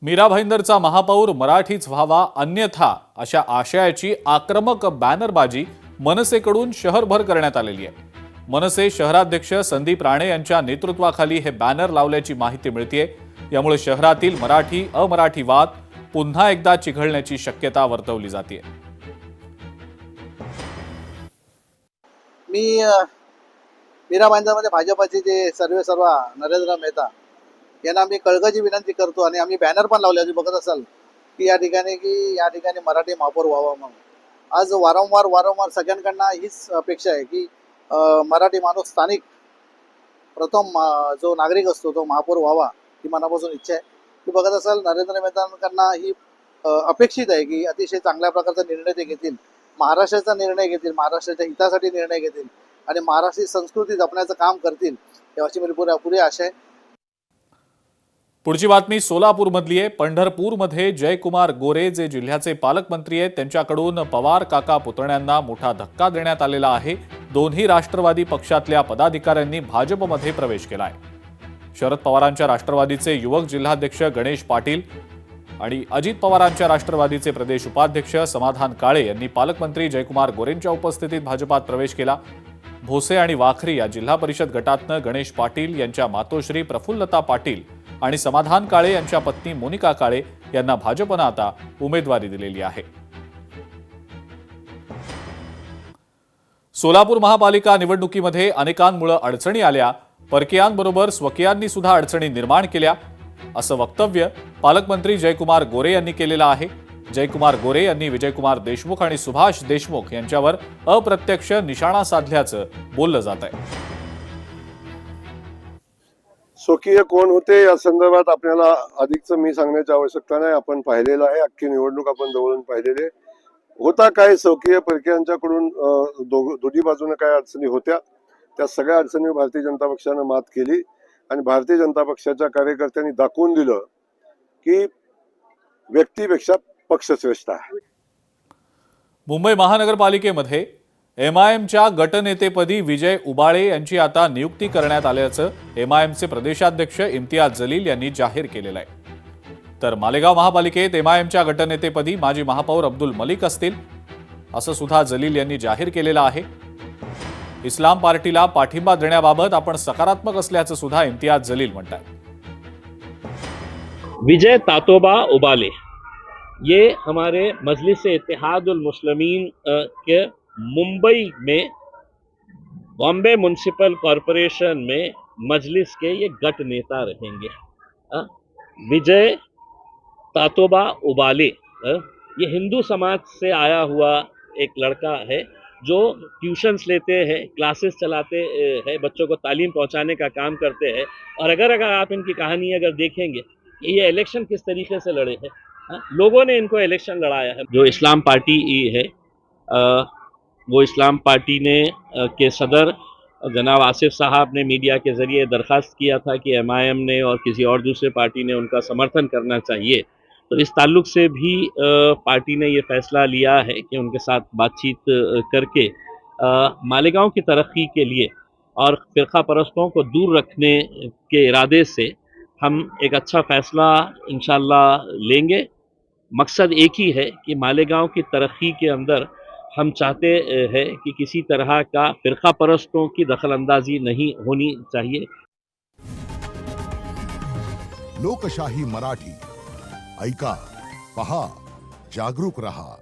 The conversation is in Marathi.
मीरा भाईंदरचा महापौर मराठीच व्हावा अन्यथा अशा आशयाची आक्रमक बॅनरबाजी मनसेकडून शहरभर करण्यात आलेली आहे। मनसे शहराध्यक्ष संदीप राणे यांच्या नेतृत्वाखाली हे बॅनर लावल्याची माहिती मिळतेय। यामुळे शहरातील मराठी अमराठी वाद पुन्हा एकदा चिघळण्याची शक्यता वर्तवली जाते। मी मीरा भाईंदरमध्ये भाजपचे जे सर्वेसर्वा नरेंद्र मेहता यांना मी कळकळीची विनंती करतो आणि आम्ही बॅनर पण लावले, तुम्ही बघत असाल की या ठिकाणी मराठी महापौर व्हावा म्हणून। आज वारंवार सगळ्यांकडनं हीच अपेक्षा आहे की मराठी माणूस स्थानिक प्रथम जो नागरिक असतो तो महापौर व्हावा, ही मनापासून इच्छा आहे। तुम्ही बघत असाल नरेंद्र मेहतांकडनं ही अपेक्षित आहे की अतिशय चांगल्या प्रकारचा निर्णय ते घेतील, महाराष्ट्राचा निर्णय घेतील, महाराष्ट्राच्या हितासाठी निर्णय घेतील आणि महाराष्ट्रीय संस्कृती जपण्याचं काम करतील, याची माझी पुरी आशा आहे। पुढची बातमी सोलापूरमधली आहे। पंढरपूरमध्ये जयकुमार गोरे जे जिल्ह्याचे पालकमंत्री आहेत त्यांच्याकडून पवार काका पुतण्यांना मोठा धक्का देण्यात आलेला आहे। दोन्ही राष्ट्रवादी पक्षातल्या पदाधिकाऱ्यांनी भाजपमध्ये प्रवेश केलाय। शरद पवारांच्या राष्ट्रवादीचे युवक जिल्हाध्यक्ष गणेश पाटील आणि अजित पवारांच्या राष्ट्रवादीचे प्रदेश उपाध्यक्ष समाधान काळे यांनी पालकमंत्री जयकुमार गोरेंच्या उपस्थितीत भाजपात प्रवेश केला। भोसे आणि वाखरी या जिल्हा परिषद गटातनं गणेश पाटील यांच्या मातोश्री प्रफुल्लता पाटील आणि समाधान काळे यांच्या पत्नी मोनिका काळे यांना भाजपनं आता उमेदवारी दिलेली आहे। सोलापूर महापालिका निवडणुकीमध्ये अनेकांमुळे अडचणी आल्या, परकीयांबरोबर स्वकीयांनी सुद्धा अडचणी निर्माण केल्या, असं वक्तव्य पालकमंत्री जयकुमार गोरे यांनी केलेलं आहे। जयकुमार गोरे यांनी विजयकुमार देशमुख आणि सुभाष देशमुख यांच्यावर अप्रत्यक्ष निशाणा साधल्याचं बोललं जात आहे। स्वकीय कोण होते या संदर्भात आपल्याला अधिकचं मी सांगण्याची आवश्यकता नाही। आपण पाहिलेलं आहे, अख्खी निवडणूक आपण जवळून पाहिलेले होता। काय स्वकीय परकीयांच्याकडून दोन्ही बाजूने काय अडचणी होत्या, त्या सगळ्या अडचणी भारतीय जनता पक्षानं मात केली आणि भारतीय जनता पक्षाच्या कार्यकर्त्यांनी दाखवून दिलं की व्यक्तीपेक्षा पक्ष श्रेष्ठ आहे। मुंबई महानगरपालिकेमध्ये एमआयएमच्या गटनेतेपदी विजय उबाळे यांची आता नियुक्ती करण्यात आल्याचं एमआयएमचे प्रदेशाध्यक्ष इम्तियाज जलील यांनी जाहीर केलेलं आहे। तर मालेगाव महापालिकेत एमआयएमच्या गटनेतेपदी माजी महापौर अब्दुल मलिक असतील, असं सुद्धा जलील यांनी जाहीर केलेलं आहे। इस्लाम पार्टीला पाठिंबा देण्याबाबत आपण सकारात्मक असल्याचं सुद्धा इम्तियाज जलील म्हणतात। विजय तातोबा उबाले ये हमारे मजलिस-ए-इत्तेहादुल मुस्लिमीन के मुंबई में बॉम्बे म्युनिसिपल कॉरपोरेशन में मजलिस के ये गट नेता रहेंगे। विजय तातोबा उबाले ये हिंदू समाज से आया हुआ एक लड़का है जो ट्यूशन्स लेते हैं, क्लासेस चलाते हैं, बच्चों को तालीम पहुंचाने का काम करते हैं। और अगर आप इनकी कहानी अगर देखेंगे ये इलेक्शन किस तरीके से लड़े हैं, लोगों ने इनको इलेक्शन लड़ाया है। जो इस्लाम पार्टी है वो इस्लाम पार्टी ने के सदर जनाब आसिफ साहब ने मीडिया के ज़रिए दरख्वास्त किया था कि एमआईएम ने और किसी और दूसरे पार्टी ने उनका समर्थन करना चाहिए। तो इस ताल्लुक से भी पार्टी ने ये फैसला लिया है कि उनके साथ बातचीत करके मालेगांव की तरक्की के लिए और फ़िरका परस्तों को दूर रखने के इरादे से हम एक अच्छा फ़ैसला इंशाअल्लाह लेंगे। मकसद एक ही है कि मालेगांव की तरक्की के अंदर हम चाहते हैं कि किसी तरह का फ़िरका परस्तों की दखलंदाजी नहीं होनी चाहिए। लोकशाही मराठी ऐका, पहा, जागरूक रहा।